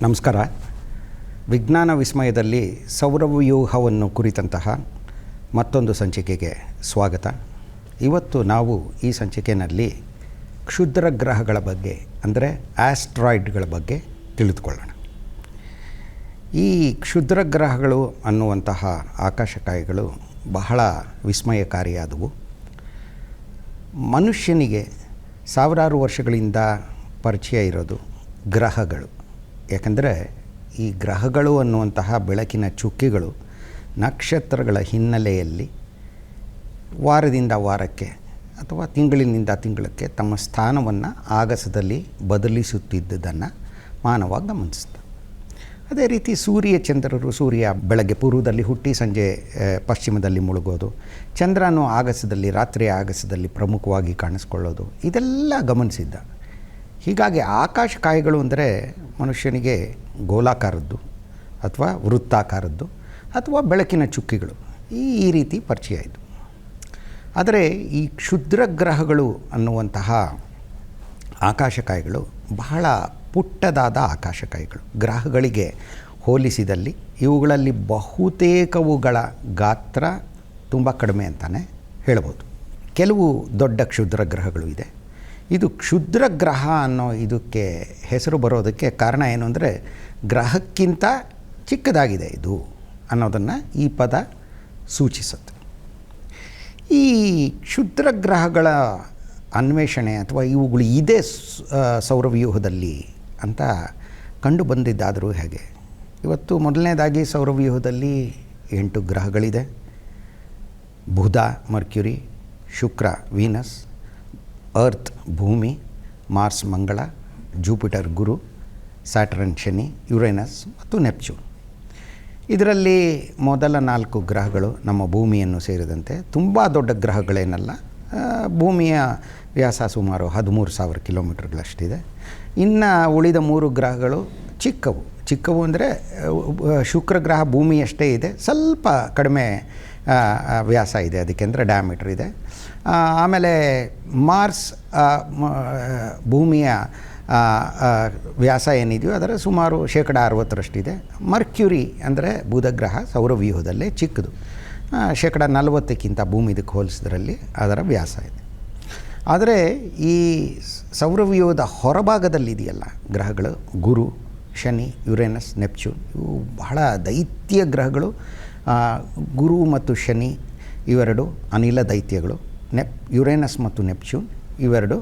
ನಮಸ್ಕಾರ. ವಿಜ್ಞಾನ ವಿಸ್ಮಯದಲ್ಲಿ ಸೌರವ್ಯೂಹವನ್ನು ಕುರಿತಂತಹ ಮತ್ತೊಂದು ಸಂಚಿಕೆಗೆ ಸ್ವಾಗತ. ಇವತ್ತು ನಾವು ಈ ಸಂಚಿಕೆಯಲ್ಲಿ ಕ್ಷುದ್ರ ಗ್ರಹಗಳ ಬಗ್ಗೆ ಅಂದರೆ ಆಸ್ಟ್ರಾಯ್ಡ್ಗಳ ಬಗ್ಗೆ ತಿಳಿದುಕೊಳ್ಳೋಣ. ಈ ಕ್ಷುದ್ರ ಗ್ರಹಗಳು ಅನ್ನುವಂತಹ ಆಕಾಶಕಾಯಗಳು ಬಹಳ ವಿಸ್ಮಯಕಾರಿಯಾದವು. ಮನುಷ್ಯನಿಗೆ ಸಾವಿರಾರು ವರ್ಷಗಳಿಂದ ಪರಿಚಯ ಇರೋದು ಗ್ರಹಗಳು. ಯಾಕಂದರೆ ಈ ಗ್ರಹಗಳು ಅನ್ನುವಂತಹ ಬೆಳಕಿನ ಚುಕ್ಕಿಗಳು ನಕ್ಷತ್ರಗಳ ಹಿನ್ನೆಲೆಯಲ್ಲಿ ವಾರದಿಂದ ವಾರಕ್ಕೆ ಅಥವಾ ತಿಂಗಳಿನಿಂದ ತಿಂಗಳಕ್ಕೆ ತಮ್ಮ ಸ್ಥಾನವನ್ನು ಆಗಸದಲ್ಲಿ ಬದಲಿಸುತ್ತಿದ್ದುದನ್ನು ಮಾನವ ಗಮನಿಸ್ತ. ಅದೇ ರೀತಿ ಸೂರ್ಯ ಬೆಳಗ್ಗೆ ಪೂರ್ವದಲ್ಲಿ ಹುಟ್ಟಿ ಸಂಜೆ ಪಶ್ಚಿಮದಲ್ಲಿ ಮುಳುಗೋದು, ಚಂದ್ರನು ಆಗಸದಲ್ಲಿ ರಾತ್ರಿಯ ಆಗಸದಲ್ಲಿ ಪ್ರಮುಖವಾಗಿ ಕಾಣಿಸ್ಕೊಳ್ಳೋದು, ಇದೆಲ್ಲ ಗಮನಿಸಿದ್ದ. ಹೀಗಾಗಿ ಆಕಾಶಕಾಯಗಳು ಅಂದರೆ ಮನುಷ್ಯನಿಗೆ ಗೋಲಾಕಾರದ್ದು ಅಥವಾ ವೃತ್ತಾಕಾರದ್ದು ಅಥವಾ ಬೆಳಕಿನ ಚುಕ್ಕಿಗಳು ಈ ರೀತಿ ಪರಿಚಯ ಆಯಿತು. ಆದರೆ ಈ ಕ್ಷುದ್ರ ಗ್ರಹಗಳು ಅನ್ನುವಂತಹ ಆಕಾಶಕಾಯಗಳು ಬಹಳ ಪುಟ್ಟದಾದ ಆಕಾಶಕಾಯಗಳು. ಗ್ರಹಗಳಿಗೆ ಹೋಲಿಸಿದಲ್ಲಿ ಇವುಗಳಲ್ಲಿ ಬಹುತೇಕವುಗಳ ಗಾತ್ರ ತುಂಬ ಕಡಿಮೆ ಅಂತಲೇ ಹೇಳ್ಬೋದು. ಕೆಲವು ದೊಡ್ಡ ಕ್ಷುದ್ರ ಗ್ರಹಗಳು ಇದೆ. ಇದು ಕ್ಷುದ್ರ ಗ್ರಹ ಅನ್ನೋ ಇದಕ್ಕೆ ಹೆಸರು ಬರೋದಕ್ಕೆ ಕಾರಣ ಏನು ಅಂದರೆ ಗ್ರಹಕ್ಕಿಂತ ಚಿಕ್ಕದಾಗಿದೆ ಇದು ಅನ್ನೋದನ್ನು ಈ ಪದ ಸೂಚಿಸುತ್ತೆ. ಈ ಕ್ಷುದ್ರ ಗ್ರಹಗಳ ಅನ್ವೇಷಣೆ ಅಥವಾ ಇವುಗಳು ಇದೇ ಸೌರವ್ಯೂಹದಲ್ಲಿ ಅಂತ ಕಂಡು ಬಂದಿದ್ದಾದರೂ ಹೇಗೆ? ಇವತ್ತು ಮೊದಲನೇದಾಗಿ ಸೌರವ್ಯೂಹದಲ್ಲಿ 8 ಗ್ರಹಗಳಿದೆ. ಬುಧ, ಮರ್ಕ್ಯುರಿ, ಶುಕ್ರ, ವೀನಸ್, ಅರ್ತ್ ಭೂಮಿ, ಮಾರ್ಸ್ ಮಂಗಳ, ಜೂಪಿಟರ್ ಗುರು, ಸ್ಯಾಟರ್ನ್ ಶನಿ, ಯುರೇನಸ್ ಮತ್ತು ನೆಪ್ಚೂನ್. ಇದರಲ್ಲಿ ಮೊದಲ 4 ಗ್ರಹಗಳು ನಮ್ಮ ಭೂಮಿಯನ್ನು ಸೇರಿದಂತೆ ತುಂಬ ದೊಡ್ಡ ಗ್ರಹಗಳೇನಲ್ಲ. ಭೂಮಿಯ ವ್ಯಾಸ ಸುಮಾರು 13,000 ಕಿಲೋಮೀಟರ್ಗಳಷ್ಟಿದೆ. ಇನ್ನು ಉಳಿದ 3 ಗ್ರಹಗಳು ಚಿಕ್ಕವು ಅಂದರೆ ಶುಕ್ರ ಗ್ರಹ ಭೂಮಿಯಷ್ಟೇ ಇದೆ, ಸ್ವಲ್ಪ ಕಡಿಮೆ ವ್ಯಾಸ ಇದೆ, ಅದಕ್ಕೆ ಅಂದರೆ ಡಯಾಮೀಟರ್ ಇದೆ. ಆಮೇಲೆ ಮಾರ್ಸ್ ಭೂಮಿಯ ವ್ಯಾಸ ಏನಿದೆಯೋ ಅದರ ಸುಮಾರು 60% ಮರ್ಕ್ಯುರಿ ಅಂದರೆ ಬುಧ ಗ್ರಹ ಸೌರವ್ಯೂಹದಲ್ಲೇ ಚಿಕ್ಕದು, 40% ಭೂಮಿದಕ್ಕೆ ಹೋಲಿಸಿದ್ರಲ್ಲಿ ಅದರ ವ್ಯಾಸ ಇದೆ. ಆದರೆ ಈ ಸೌರವ್ಯೂಹದ ಹೊರಭಾಗದಲ್ಲಿದೆಯಲ್ಲ ಗ್ರಹಗಳು, ಗುರು, ಶನಿ, ಯುರೇನಸ್, ನೆಪ್ಚೂನ್, ಇವು ಬಹಳ ದೈತ್ಯ ಗ್ರಹಗಳು. ಗುರು ಮತ್ತು ಶನಿ ಇವೆರಡು ಅನಿಲ ದೈತ್ಯಗಳು. ಯುರೇನಸ್ ಮತ್ತು ನೆಪ್ಚೂನ್ ಇವೆರಡು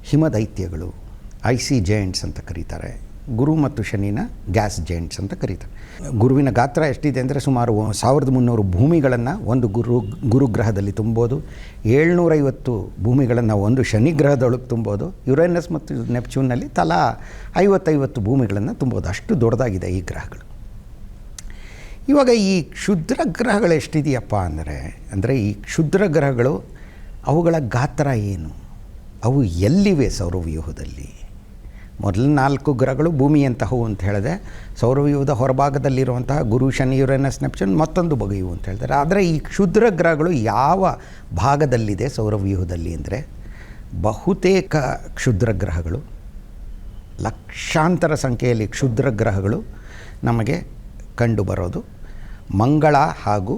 ಹಿಮದೈತ್ಯಗಳು, ಐಸಿ ಜೈಂಟ್ಸ್ ಅಂತ ಕರೀತಾರೆ. ಗುರು ಮತ್ತು ಶನಿನ ಗ್ಯಾಸ್ ಜೈಂಟ್ಸ್ ಅಂತ ಕರೀತಾರೆ. ಗುರುವಿನ ಗಾತ್ರ ಎಷ್ಟಿದೆ ಅಂದರೆ ಸುಮಾರು 1300 ಭೂಮಿಗಳನ್ನು ಒಂದು ಗುರುಗ್ರಹದಲ್ಲಿ ತುಂಬೋದು, 750 ಭೂಮಿಗಳನ್ನು ಒಂದು ಶನಿ ಗ್ರಹದೊಳಗೆ ತುಂಬೋದು. ಯುರೇನಸ್ ಮತ್ತು ನೆಪ್ಚೂನ್ನಲ್ಲಿ ತಲಾ 50 ಭೂಮಿಗಳನ್ನು ತುಂಬೋದು. ಅಷ್ಟು ದೊಡ್ಡದಾಗಿದೆ ಈ ಗ್ರಹಗಳು. ಇವಾಗ ಈ ಕ್ಷುದ್ರ ಗ್ರಹಗಳು ಎಷ್ಟಿದೆಯಪ್ಪ ಅಂದರೆ ಈ ಕ್ಷುದ್ರ ಗ್ರಹಗಳು ಅವುಗಳ ಗಾತ್ರ ಏನು, ಅವು ಎಲ್ಲಿವೆ ಸೌರವ್ಯೂಹದಲ್ಲಿ? ಮೊದಲ 4 ಗ್ರಹಗಳು ಭೂಮಿಯಂತಹವು ಅಂತ ಹೇಳಿದೆ. ಸೌರವ್ಯೂಹದ ಹೊರಭಾಗದಲ್ಲಿರುವಂತಹ ಗುರು, ಶನಿ, ಯುರೇನಸ್, ನೆಪ್ಚೂನ್ ಮತ್ತೊಂದು ಬಗೆಯು ಅಂತ ಹೇಳ್ತಾರೆ. ಆದರೆ ಈ ಕ್ಷುದ್ರ ಗ್ರಹಗಳು ಯಾವ ಭಾಗದಲ್ಲಿದೆ ಸೌರವ್ಯೂಹದಲ್ಲಿ ಅಂದರೆ ಬಹುತೇಕ ಕ್ಷುದ್ರ ಗ್ರಹಗಳು, ಲಕ್ಷಾಂತರ ಸಂಖ್ಯೆಯಲ್ಲಿ ಕ್ಷುದ್ರ ಗ್ರಹಗಳು ನಮಗೆ ಕಂಡುಬರೋದು ಮಂಗಳ ಹಾಗೂ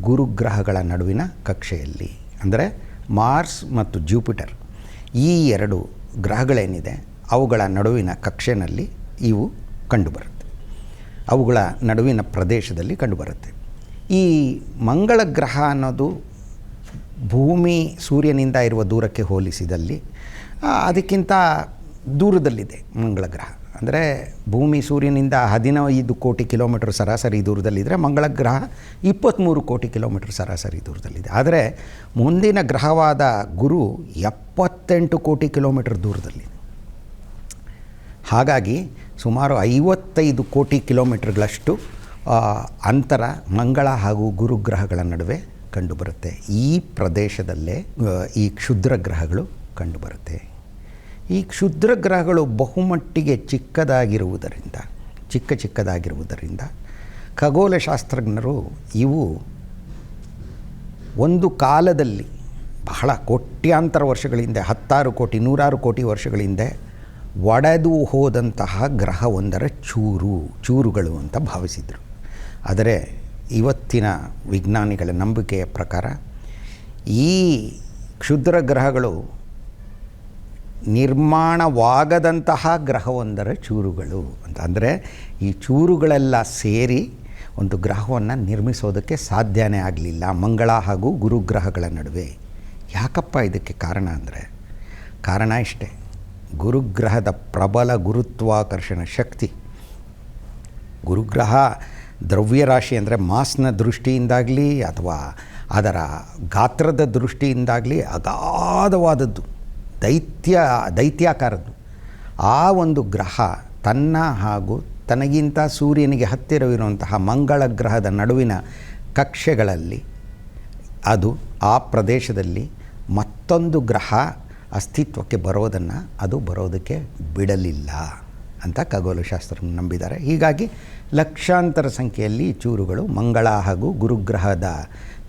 ಗುರುಗ್ರಹಗಳ ನಡುವಿನ ಕಕ್ಷೆಯಲ್ಲಿ. ಅಂದರೆ ಮಾರ್ಸ್ ಮತ್ತು ಜೂಪಿಟರ್ ಈ 2 ಗ್ರಹಗಳೇನಿದೆ ಅವುಗಳ ನಡುವಿನ ಕಕ್ಷೆಯಲ್ಲಿ ಇವು ಕಂಡುಬರುತ್ತೆ, ಅವುಗಳ ನಡುವಿನ ಪ್ರದೇಶದಲ್ಲಿ ಕಂಡುಬರುತ್ತೆ. ಈ ಮಂಗಳ ಗ್ರಹ ಅನ್ನೋದು ಭೂಮಿ ಸೂರ್ಯನಿಂದ ಇರುವ ದೂರಕ್ಕೆ ಹೋಲಿಸಿದಲ್ಲಿ ಅದಕ್ಕಿಂತ ದೂರದಲ್ಲಿದೆ ಮಂಗಳ ಗ್ರಹ. ಅಂದರೆ ಭೂಮಿ ಸೂರ್ಯನಿಂದ 15 ಕೋಟಿ ಕಿಲೋಮೀಟರ್ ಸರಾಸರಿ ದೂರದಲ್ಲಿದ್ದರೆ ಮಂಗಳ ಗ್ರಹ 23 ಕೋಟಿ ಕಿಲೋಮೀಟರ್ ಸರಾಸರಿ ದೂರದಲ್ಲಿದೆ. ಆದರೆ ಮುಂದಿನ ಗ್ರಹವಾದ ಗುರು 78 ಕೋಟಿ ಕಿಲೋಮೀಟರ್ ದೂರದಲ್ಲಿದೆ. ಹಾಗಾಗಿ ಸುಮಾರು 55 ಕೋಟಿ ಕಿಲೋಮೀಟರ್ಗಳಷ್ಟು ಅಂತರ ಮಂಗಳ ಹಾಗೂ ಗುರುಗ್ರಹಗಳ ನಡುವೆ ಕಂಡುಬರುತ್ತೆ. ಈ ಪ್ರದೇಶದಲ್ಲೇ ಈ ಕ್ಷುದ್ರ ಗ್ರಹಗಳು ಕಂಡುಬರುತ್ತೆ. ಈ ಕ್ಷುದ್ರ ಗ್ರಹಗಳು ಬಹುಮಟ್ಟಿಗೆ ಚಿಕ್ಕದಾಗಿರುವುದರಿಂದ ಖಗೋಳಶಾಸ್ತ್ರಜ್ಞರು ಇವು ಒಂದು ಕಾಲದಲ್ಲಿ ಬಹಳ ಕೋಟ್ಯಾಂತರ ವರ್ಷಗಳ ಹಿಂದೆ, 10 ಕೋಟಿ 100 ಕೋಟಿ ವರ್ಷಗಳ ಹಿಂದೆ ಒಡೆದು ಹೋದಂತಹ ಗ್ರಹವೊಂದರ ಚೂರುಗಳು ಅಂತ ಭಾವಿಸಿದರು. ಆದರೆ ಇವತ್ತಿನ ವಿಜ್ಞಾನಿಗಳ ನಂಬಿಕೆಯ ಪ್ರಕಾರ ಈ ಕ್ಷುದ್ರ ಗ್ರಹಗಳು ನಿರ್ಮಾಣವಾಗದಂತಹ ಗ್ರಹವೊಂದರ ಚೂರುಗಳು ಅಂತ. ಅಂದರೆ ಈ ಚೂರುಗಳೆಲ್ಲ ಸೇರಿ ಒಂದು ಗ್ರಹವನ್ನು ನಿರ್ಮಿಸೋದಕ್ಕೆ ಸಾಧ್ಯನೇ ಆಗಲಿಲ್ಲ ಮಂಗಳ ಹಾಗೂ ಗುರುಗ್ರಹಗಳ ನಡುವೆ. ಯಾಕಪ್ಪ ಇದಕ್ಕೆ ಕಾರಣ ಅಂದರೆ, ಕಾರಣ ಇಷ್ಟೇ, ಗುರುಗ್ರಹದ ಪ್ರಬಲ ಗುರುತ್ವಾಕರ್ಷಣ ಶಕ್ತಿ. ಗುರುಗ್ರಹ ದ್ರವ್ಯರಾಶಿ ಅಂದರೆ ಮಾಸ್ನ ದೃಷ್ಟಿಯಿಂದಾಗಲಿ ಅಥವಾ ಅದರ ಗಾತ್ರದ ದೃಷ್ಟಿಯಿಂದಾಗಲಿ ಅಗಾಧವಾದದ್ದು, ದೈತ್ಯಾಕಾರದ್ದು. ಆ ಒಂದು ಗ್ರಹ ತನ್ನ ಹಾಗೂ ತನಗಿಂತ ಸೂರ್ಯನಿಗೆ ಹತ್ತಿರವಿರುವಂತಹ ಮಂಗಳ ಗ್ರಹದ ನಡುವಿನ ಕಕ್ಷೆಗಳಲ್ಲಿ ಅದು ಆ ಪ್ರದೇಶದಲ್ಲಿ ಮತ್ತೊಂದು ಗ್ರಹ ಅಸ್ತಿತ್ವಕ್ಕೆ ಬರೋದಕ್ಕೆ ಬಿಡಲಿಲ್ಲ ಅಂತ ಖಗೋಳಶಾಸ್ತ್ರ ನಂಬಿದ್ದಾರೆ. ಹೀಗಾಗಿ ಲಕ್ಷಾಂತರ ಸಂಖ್ಯೆಯಲ್ಲಿ ಚೂರುಗಳು ಮಂಗಳ ಹಾಗೂ ಗುರುಗ್ರಹದ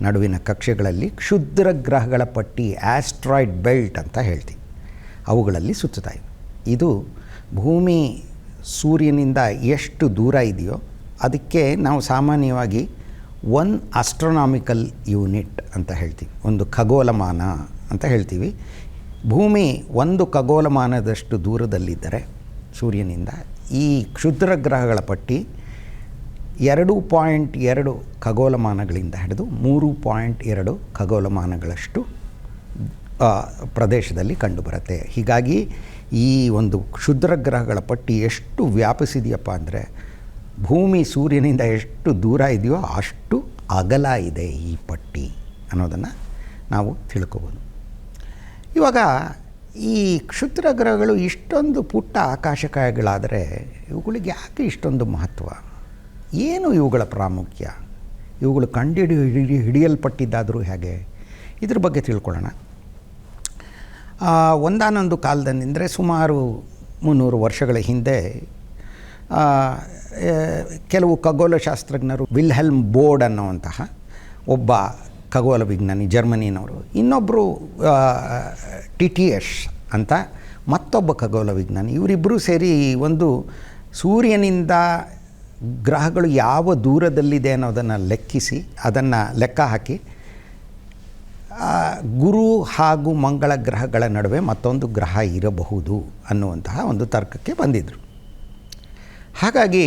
ನಡುವಿನ ಕಕ್ಷೆಗಳಲ್ಲಿ ಕ್ಷುದ್ರ ಗ್ರಹಗಳ ಪಟ್ಟಿ, ಆಸ್ಟ್ರಾಯ್ಡ್ ಬೆಲ್ಟ್ ಅಂತ ಹೇಳ್ತೀವಿ, ಅವುಗಳಲ್ಲಿ ಸುತ್ತುತ್ತಾ ಇದೆ. ಇದು ಭೂಮಿ ಸೂರ್ಯನಿಂದ ಎಷ್ಟು ದೂರ ಇದೆಯೋ ಅದಕ್ಕೆ ನಾವು ಸಾಮಾನ್ಯವಾಗಿ 1 ಆಸ್ಟ್ರೋನಾಮಿಕಲ್ ಯೂನಿಟ್ ಅಂತ ಹೇಳ್ತೀವಿ, ಒಂದು ಖಗೋಳಮಾನ ಅಂತ ಹೇಳ್ತೀವಿ. ಭೂಮಿ 1 ಖಗೋಳಮಾನದಷ್ಟು ದೂರದಲ್ಲಿದ್ದರೆ ಸೂರ್ಯನಿಂದ ಈ ಕ್ಷುದ್ರ ಗ್ರಹಗಳ ಪಟ್ಟಿ 2.2 ಖಗೋಳಮಾನಗಳಿಂದ ಹಿಡಿದು 3.2 ಖಗೋಳಮಾನಗಳಷ್ಟು ಪ್ರದೇಶದಲ್ಲಿ ಕಂಡುಬರುತ್ತೆ. ಹೀಗಾಗಿ ಈ ಒಂದು ಕ್ಷುದ್ರ ಗ್ರಹಗಳ ಪಟ್ಟಿ ಎಷ್ಟು ವ್ಯಾಪಿಸಿದೆಯಪ್ಪ ಅಂದರೆ, ಭೂಮಿ ಸೂರ್ಯನಿಂದ ಎಷ್ಟು ದೂರ ಇದೆಯೋ ಅಷ್ಟು ಅಗಲ ಇದೆ ಈ ಪಟ್ಟಿ ಅನ್ನೋದನ್ನು ನಾವು ತಿಳ್ಕೊಬೋದು. ಇವಾಗ ಈ ಕ್ಷುದ್ರ ಗ್ರಹಗಳು ಇಷ್ಟೊಂದು ಪುಟ್ಟ ಆಕಾಶಕಾಯಗಳಾದರೆ ಇವುಗಳಿಗೆ ಯಾಕೆ ಇಷ್ಟೊಂದು ಮಹತ್ವ? ಏನು ಇವುಗಳ ಪ್ರಾಮುಖ್ಯ? ಇವುಗಳು ಹಿಡಿಯಲ್ಪಟ್ಟಿದ್ದಾದರೂ ಹೇಗೆ? ಇದ್ರ ಬಗ್ಗೆ ತಿಳ್ಕೊಳ್ಳೋಣ. ಒಂದಾನೊಂದು ಕಾಲದಲ್ಲಿ ಅಂದರೆ ಸುಮಾರು 300 ವರ್ಷಗಳ ಹಿಂದೆ ಕೆಲವು ಖಗೋಳಶಾಸ್ತ್ರಜ್ಞರು, ವಿಲ್ಹೆಲ್ಮ್ ಬೋರ್ಡ್ ಅನ್ನುವಂತಹ ಒಬ್ಬ ಖಗೋಳ ವಿಜ್ಞಾನಿ ಜರ್ಮನಿನವರು, ಇನ್ನೊಬ್ಬರು ಟಿಟಿಎಸ್ ಅಂತ ಮತ್ತೊಬ್ಬ ಖಗೋಳ ವಿಜ್ಞಾನಿ, ಇವರಿಬ್ಬರೂ ಸೇರಿ ಒಂದು ಸೂರ್ಯನಿಂದ ಗ್ರಹಗಳು ಯಾವ ದೂರದಲ್ಲಿದೆ ಅನ್ನೋದನ್ನು ಲೆಕ್ಕಿಸಿ ಅದನ್ನು ಲೆಕ್ಕ ಹಾಕಿ ಗುರು ಹಾಗೂ ಮಂಗಳ ಗ್ರಹಗಳ ನಡುವೆ ಮತ್ತೊಂದು ಗ್ರಹ ಇರಬಹುದು ಅನ್ನುವಂತಹ ಒಂದು ತರ್ಕಕ್ಕೆ ಬಂದಿದ್ದರು. ಹಾಗಾಗಿ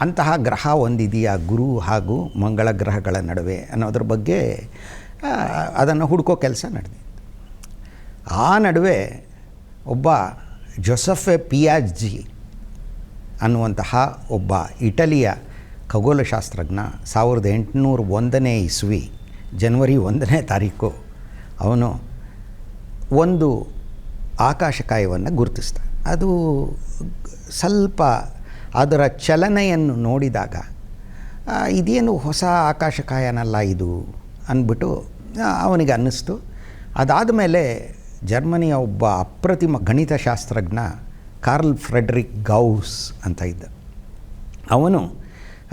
ಅಂತಹ ಗ್ರಹ ಒಂದಿದೆಯಾ ಗುರು ಹಾಗೂ ಮಂಗಳ ಗ್ರಹಗಳ ನಡುವೆ ಅನ್ನೋದ್ರ ಬಗ್ಗೆ ಅದನ್ನು ಹುಡುಕೋ ಕೆಲಸ ನಡೆದಿತ್ತು. ಆ ನಡುವೆ ಒಬ್ಬ ಜೋಸೆಫೆ ಪಿಯಾಜಿ ಅನ್ನುವಂತಹ ಒಬ್ಬ ಇಟಲಿಯ ಖಗೋಳಶಾಸ್ತ್ರಜ್ಞ 1801ನೇ ಇಸ್ವಿ ಜನವರಿ 1ನೇ ತಾರೀಕು ಅವನು ಒಂದು ಆಕಾಶಕಾಯವನ್ನು ಗುರುತಿಸ್ತಾನೆ. ಅದು ಸ್ವಲ್ಪ ಅದರ ಚಲನೆಯನ್ನು ನೋಡಿದಾಗ ಇದೇನು ಹೊಸ ಆಕಾಶಕಾಯನಲ್ಲ ಇದು ಅಂದ್ಬಿಟ್ಟು ಅವನಿಗೆ ಅನ್ನಿಸ್ತು. ಅದಾದ ಮೇಲೆ ಜರ್ಮನಿಯ ಒಬ್ಬ ಅಪ್ರತಿಮ ಗಣಿತಶಾಸ್ತ್ರಜ್ಞ ಕಾರ್ಲ್ ಫ್ರೆಡ್ರಿಕ್ ಗೌಸ್ ಅಂತ ಇದ್ದ. ಅವನು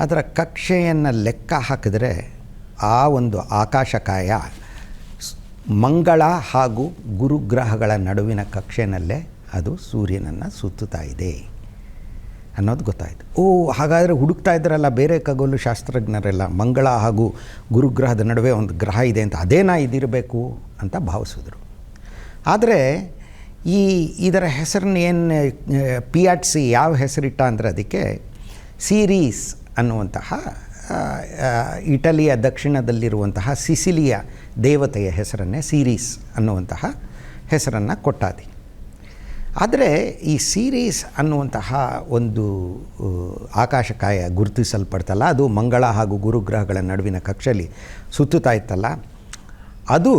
ಅದರ ಕಕ್ಷೆಯನ್ನು ಲೆಕ್ಕ ಹಾಕಿದರೆ ಆ ಒಂದು ಆಕಾಶಕಾಯ ಮಂಗಳ ಹಾಗೂ ಗುರುಗ್ರಹಗಳ ನಡುವಿನ ಕಕ್ಷೆಯಲ್ಲೇ ಅದು ಸೂರ್ಯನನ್ನು ಸುತ್ತುತ್ತಾ ಇದೆ ಅನ್ನೋದು ಗೊತ್ತಾಯಿತು. ಹಾಗಾದರೆ ಹುಡುಕ್ತಾ ಇದ್ದರಲ್ಲ ಬೇರೆ ಖಗೋಳಶಾಸ್ತ್ರಜ್ಞರೆಲ್ಲ, ಮಂಗಳ ಹಾಗೂ ಗುರುಗ್ರಹದ ನಡುವೆ ಒಂದು ಗ್ರಹ ಇದೆ ಅಂತ, ಅದೇನಾ ಇದಿರಬೇಕು ಅಂತ ಭಾವಿಸಿದ್ರು. ಆದರೆ ಇದರ ಹೆಸರನ್ನ ಏನು ಪಿಯಾಟ್ಸಿ ಯಾವ ಹೆಸರಿಟ್ಟ ಅಂದರೆ ಅದಕ್ಕೆ ಸೀರೀಸ್ ಅನ್ನುವಂತಹ ಇಟಲಿಯ ದಕ್ಷಿಣದಲ್ಲಿರುವಂತಹ ಸಿಸಿಲಿಯ ದೇವತೆಯ ಹೆಸರನ್ನೇ ಸೀರೀಸ್ ಅನ್ನುವಂತಹ ಹೆಸರನ್ನು ಕೊಟ್ಟಾದಿ. ಆದರೆ ಈ ಸೀರೀಸ್ ಅನ್ನುವಂತಹ ಒಂದು ಆಕಾಶಕಾಯ ಗುರುತಿಸಲ್ಪಡ್ತಲ್ಲ, ಅದು ಮಂಗಳ ಹಾಗೂ ಗುರುಗ್ರಹಗಳ ನಡುವಿನ ಕಕ್ಷೆಯಲ್ಲಿ ಸುತ್ತುತ್ತಾ ಇತ್ತಲ್ಲ, ಅದು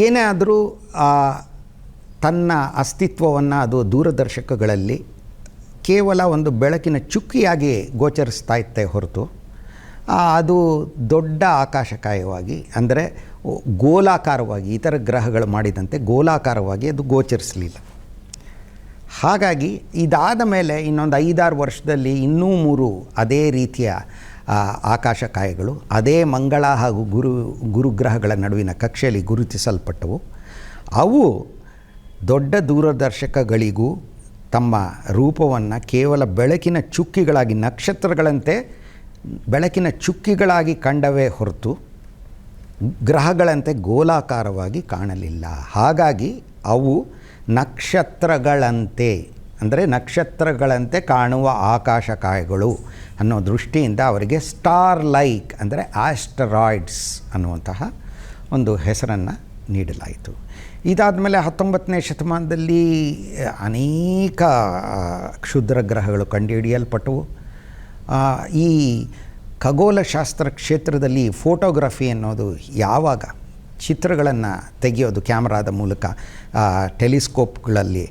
ಏನೇ ಆದರೂ ತನ್ನ ಅಸ್ತಿತ್ವವನ್ನು ಅದು ದೂರದರ್ಶಕಗಳಲ್ಲಿ ಕೇವಲ ಒಂದು ಬೆಳಕಿನ ಚುಕ್ಕಿಯಾಗಿ ಗೋಚರಿಸ್ತಾ ಇತ್ತೆ ಹೊರತು ಅದು ದೊಡ್ಡ ಆಕಾಶಕಾಯವಾಗಿ ಅಂದರೆ ಗೋಲಾಕಾರವಾಗಿ ಇತರ ಗ್ರಹಗಳು ಮಾಡಿದಂತೆ ಗೋಲಾಕಾರವಾಗಿ ಅದು ಗೋಚರಿಸಲಿಲ್ಲ. ಹಾಗಾಗಿ ಇದಾದ ಮೇಲೆ ಇನ್ನೊಂದು 5-6 ವರ್ಷದಲ್ಲಿ ಇನ್ನೂ 3 ಅದೇ ರೀತಿಯ ಆಕಾಶಕಾಯಗಳು ಅದೇ ಮಂಗಳ ಹಾಗೂ ಗುರುಗ್ರಹಗಳ ನಡುವಿನ ಕಕ್ಷೆಯಲ್ಲಿ ಗುರುತಿಸಲ್ಪಟ್ಟವು. ಅವು ದೊಡ್ಡ ದೂರದರ್ಶಕಗಳಿಗೂ ತಮ್ಮ ರೂಪವನ್ನು ಕೇವಲ ಬೆಳಕಿನ ಚುಕ್ಕಿಗಳಾಗಿ, ನಕ್ಷತ್ರಗಳಂತೆ ಬೆಳಕಿನ ಚುಕ್ಕಿಗಳಾಗಿ ಕಂಡವೇ ಹೊರತು ಗ್ರಹಗಳಂತೆ ಗೋಲಾಕಾರವಾಗಿ ಕಾಣಲಿಲ್ಲ. ಹಾಗಾಗಿ ಅವು ನಕ್ಷತ್ರಗಳಂತೆ, ಅಂದರೆ ನಕ್ಷತ್ರಗಳಂತೆ ಕಾಣುವ ಆಕಾಶಕಾಯಗಳು ಅನ್ನೋ ದೃಷ್ಟಿಯಿಂದ ಅವರಿಗೆ ಸ್ಟಾರ್ ಲೈಕ್, ಅಂದರೆ ಆಸ್ಟರಾಯ್ಡ್ಸ್ ಅನ್ನುವಂತಹ ಒಂದು ಹೆಸರನ್ನು ನೀಡಲಾಯಿತು. ಇದಾದ ಮೇಲೆ 19ನೇ ಶತಮಾನದಲ್ಲಿ ಅನೇಕ ಕ್ಷುದ್ರ ಗ್ರಹಗಳು ಕಂಡುಹಿಡಿಯಲ್ಪಟ್ಟವು. ಈ ಖಗೋಳಶಾಸ್ತ್ರ ಕ್ಷೇತ್ರದಲ್ಲಿ ಫೋಟೋಗ್ರಫಿ ಅನ್ನೋದು ಯಾವಾಗ ಚಿತ್ರಗಳನ್ನು ತೆಗೆಯೋದು ಕ್ಯಾಮ್ರಾದ ಮೂಲಕ, ಟೆಲಿಸ್ಕೋಪ್ಗಳಲ್ಲಿ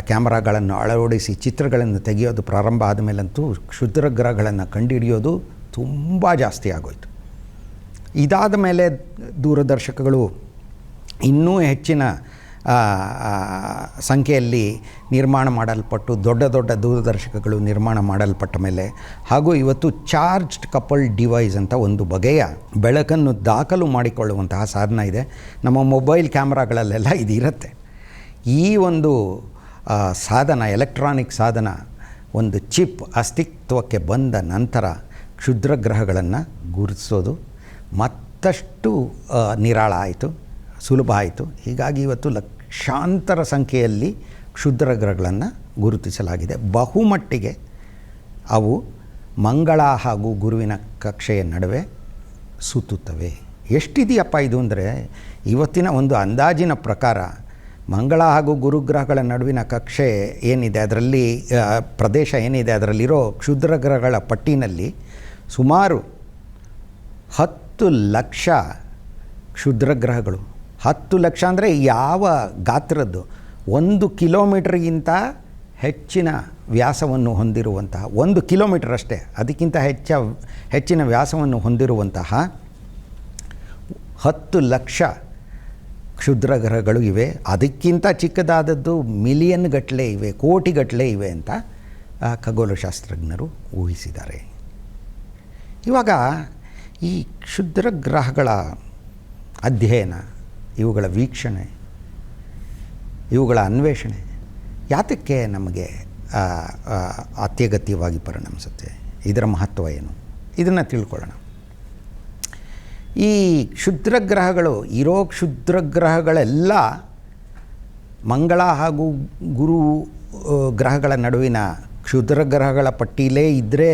ಕ್ಯಾಮ್ರಾಗಳನ್ನು ಅಳವಡಿಸಿ ಚಿತ್ರಗಳನ್ನು ತೆಗೆಯೋದು ಪ್ರಾರಂಭ ಆದಮೇಲಂತೂ ಕ್ಷುದ್ರ ಗ್ರಹಗಳನ್ನು ಕಂಡುಹಿಡಿಯೋದು ತುಂಬ ಜಾಸ್ತಿ ಆಗೋಯಿತು. ಇದಾದ ಮೇಲೆ ದೂರದರ್ಶಕಗಳು ಇನ್ನೂ ಹೆಚ್ಚಿನ ಸಂಖ್ಯೆಯಲ್ಲಿ ನಿರ್ಮಾಣ ಮಾಡಲ್ಪಟ್ಟು ದೊಡ್ಡ ದೊಡ್ಡ ದೂರದರ್ಶಕಗಳು ನಿರ್ಮಾಣ ಮಾಡಲ್ಪಟ್ಟ ಮೇಲೆ, ಹಾಗೂ ಇವತ್ತು ಚಾರ್ಜ್ಡ್ ಕಪಲ್ಡ್ ಡಿವೈಸ್ ಅಂತ ಒಂದು ಬಗೆಯ ಬೆಳಕನ್ನು ದಾಖಲು ಮಾಡಿಕೊಳ್ಳುವಂತಹ ಸಾಧನ ಇದೆ. ನಮ್ಮ ಮೊಬೈಲ್ ಕ್ಯಾಮ್ರಾಗಳಲ್ಲೆಲ್ಲ ಇದು ಇರುತ್ತೆ. ಈ ಒಂದು ಸಾಧನ, ಎಲೆಕ್ಟ್ರಾನಿಕ್ ಸಾಧನ, ಒಂದು ಚಿಪ್ ಅಸ್ತಿತ್ವಕ್ಕೆ ಬಂದ ನಂತರ ಕ್ಷುದ್ರ ಗ್ರಹಗಳನ್ನು ಗುರುತಿಸೋದು ಮತ್ತಷ್ಟು ನಿರಾಳ ಆಯಿತು, ಸುಲಭ ಆಯಿತು. ಹೀಗಾಗಿ ಇವತ್ತು ಲಕ್ಷಾಂತರ ಸಂಖ್ಯೆಯಲ್ಲಿ ಕ್ಷುದ್ರ ಗ್ರಹಗಳನ್ನು ಗುರುತಿಸಲಾಗಿದೆ. ಬಹುಮಟ್ಟಿಗೆ ಅವು ಮಂಗಳ ಹಾಗೂ ಗುರುವಿನ ಕಕ್ಷೆಯ ನಡುವೆ ಸುತ್ತುತ್ತವೆ. ಎಷ್ಟಿದೆಯಪ್ಪ ಇದು ಅಂದರೆ, ಇವತ್ತಿನ ಒಂದು ಅಂದಾಜಿನ ಪ್ರಕಾರ ಮಂಗಳ ಹಾಗೂ ಗುರುಗ್ರಹಗಳ ನಡುವಿನ ಕಕ್ಷೆ ಏನಿದೆ, ಅದರಲ್ಲಿ ಪ್ರದೇಶ ಏನಿದೆ, ಅದರಲ್ಲಿರೋ ಕ್ಷುದ್ರ ಗ್ರಹಗಳ ಪಟ್ಟಿನಲ್ಲಿ ಸುಮಾರು 10 ಲಕ್ಷ ಕ್ಷುದ್ರ ಗ್ರಹಗಳು. 10 ಲಕ್ಷ ಅಂದರೆ ಯಾವ ಗಾತ್ರದ್ದು? 1 ಕಿಲೋಮೀಟರ್ಗಿಂತ ಹೆಚ್ಚಿನ ವ್ಯಾಸವನ್ನು ಹೊಂದಿರುವಂತಹ, 1 ಕಿಲೋಮೀಟರ್ ಅಷ್ಟೇ, ಅದಕ್ಕಿಂತ ಹೆಚ್ಚಿನ ವ್ಯಾಸವನ್ನು ಹೊಂದಿರುವಂತಹ 10 ಲಕ್ಷ ಕ್ಷುದ್ರ ಗ್ರಹಗಳು ಇವೆ. ಅದಕ್ಕಿಂತ ಚಿಕ್ಕದಾದದ್ದು ಮಿಲಿಯನ್ ಗಟ್ಟಲೆ ಇವೆ, ಕೋಟಿಗಟ್ಟಲೆ ಇವೆ ಅಂತ ಖಗೋಳಶಾಸ್ತ್ರಜ್ಞರು ಊಹಿಸಿದ್ದಾರೆ. ಇವಾಗ ಈ ಕ್ಷುದ್ರ ಗ್ರಹಗಳ ಅಧ್ಯಯನ, ಇವುಗಳ ವೀಕ್ಷಣೆ, ಇವುಗಳ ಅನ್ವೇಷಣೆ ಯಾತಕ್ಕೆ ನಮಗೆ ಅತ್ಯಗತ್ಯವಾಗಿ ಪರಿಣಮಿಸುತ್ತೆ? ಇದರ ಮಹತ್ವ ಏನು? ಇದನ್ನು ತಿಳ್ಕೊಳ್ಳೋಣ. ಈ ಕ್ಷುದ್ರ ಗ್ರಹಗಳು, ಇರೋ ಕ್ಷುದ್ರ ಗ್ರಹಗಳೆಲ್ಲ ಮಂಗಳ ಹಾಗೂ ಗುರು ಗ್ರಹಗಳ ನಡುವಿನ ಕ್ಷುದ್ರ ಗ್ರಹಗಳ ಪಟ್ಟಿಯಲ್ಲೇ ಇದ್ದರೆ